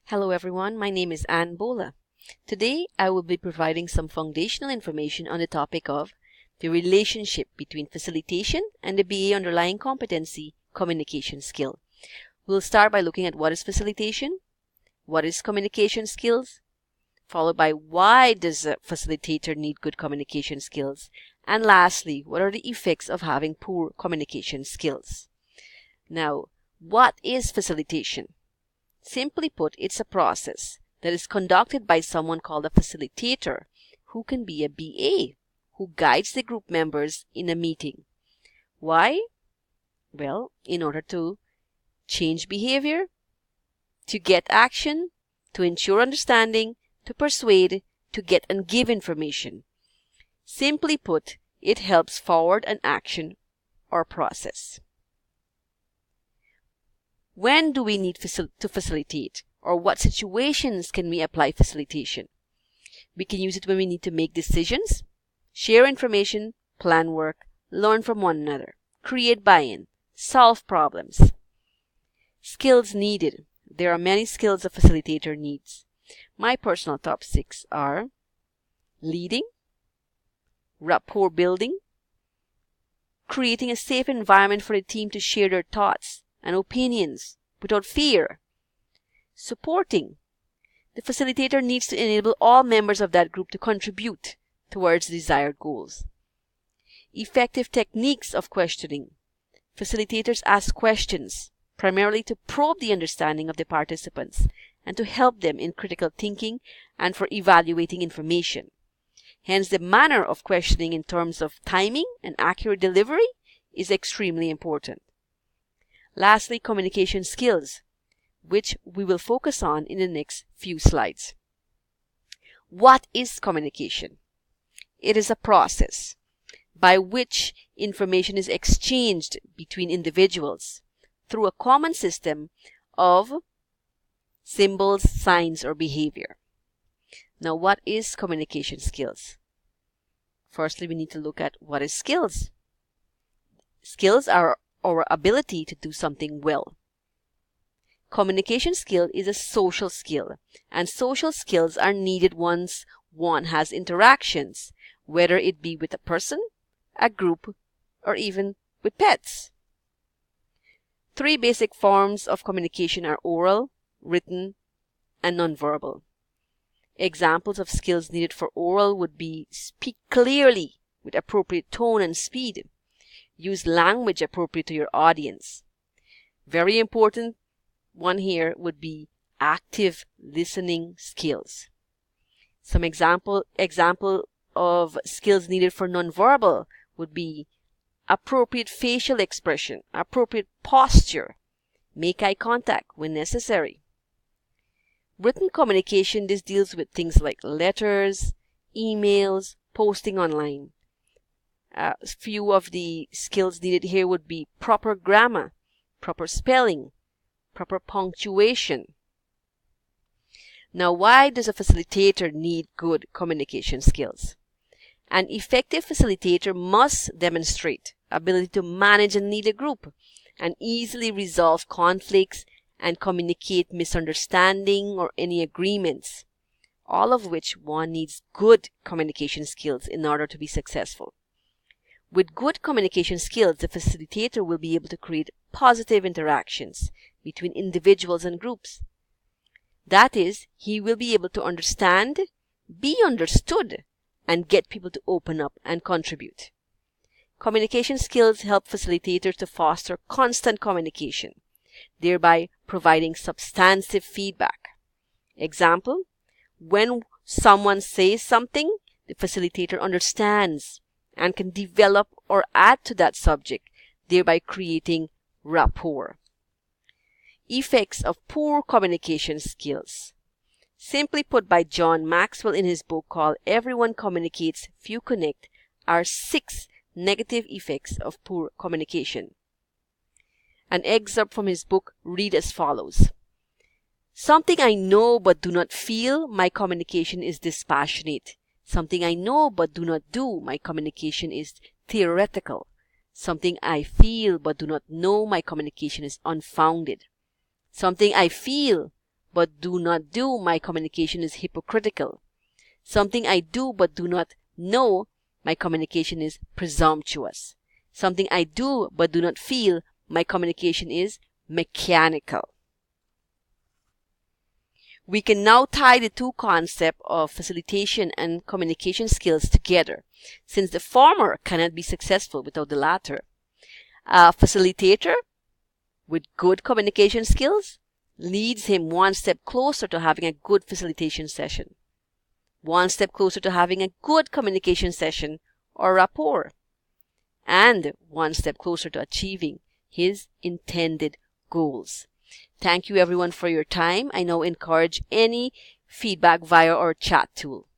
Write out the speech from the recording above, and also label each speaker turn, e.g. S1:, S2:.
S1: Hello everyone, my name is Ann Bola. Today I will be providing some foundational information on the topic of the relationship between facilitation and the BA underlying competency, communication skill. We'll start by looking at what is facilitation, what is communication skills, followed by why does a facilitator need good communication skills, and lastly, what are the effects of having poor communication skills. Now, what is facilitation? Simply put, it's a process that is conducted by someone called a facilitator, who can be a BA, who guides the group members in a meeting. Why? Well, in order to change behavior, to get action, to ensure understanding, to persuade, to get and give information. Simply put, it helps forward an action or process. When do we need to facilitate, or what situations can we apply facilitation? We can use it when we need to make decisions, share information, plan work, learn from one another, create buy-in, solve problems. Skills needed. There are many skills a facilitator needs. My personal top 6 are leading, rapport building, creating a safe environment for the team to share their thoughts and opinions without fear. Supporting. The facilitator needs to enable all members of that group to contribute towards desired goals. Effective techniques of questioning. Facilitators ask questions primarily to probe the understanding of the participants and to help them in critical thinking and for evaluating information. Hence, the manner of questioning in terms of timing and accurate delivery is extremely important. Lastly, communication skills, which we will focus on in the next few slides. What is communication? It is a process by which information is exchanged between individuals through a common system of symbols, signs, or behavior. Now, what is communication skills? Firstly, we need to look at what is skills. Skills are our ability to do something well. Communication skill is a social skill, and social skills are needed once one has interactions, whether it be with a person, a group, or even with pets. 3 basic forms of communication are oral, written, and nonverbal. Examples of skills needed for oral would be speak clearly with appropriate tone and speed. Use language appropriate to your audience. Very important one here would be active listening skills. Some example of skills needed for nonverbal would be appropriate facial expression, appropriate posture, make eye contact when necessary. Written communication, this deals with things like letters, emails, posting online. A few of the skills needed here would be proper grammar, proper spelling, proper punctuation. Now, why does a facilitator need good communication skills? An effective facilitator must demonstrate ability to manage and lead a group and easily resolve conflicts and communicate misunderstanding or any agreements, all of which one needs good communication skills in order to be successful. With good communication skills, the facilitator will be able to create positive interactions between individuals and groups. That is, he will be able to understand, be understood, and get people to open up and contribute. Communication skills help facilitators to foster constant communication, thereby providing substantive feedback. Example, when someone says something, the facilitator understands and can develop or add to that subject, thereby creating rapport. Effects of poor communication skills. Simply put by John Maxwell in his book called Everyone Communicates, Few Connect, are 6 negative effects of poor communication. An excerpt from his book read as follows. Something I know but do not feel, my communication is dispassionate. Something I know but do not do, my communication is theoretical. Something I feel but do not know, my communication is unfounded. Something I feel but do not do my communication is hypocritical. Something I do but do not know my communication is presumptuous. Something I do but do not feel my communication is mechanical. We can now tie the two concepts of facilitation and communication skills together, since the former cannot be successful without the latter. A facilitator with good communication skills leads him one step closer to having a good facilitation session, one step closer to having a good communication session or rapport, and one step closer to achieving his intended goals. Thank you everyone for your time. I now encourage any feedback via our chat tool.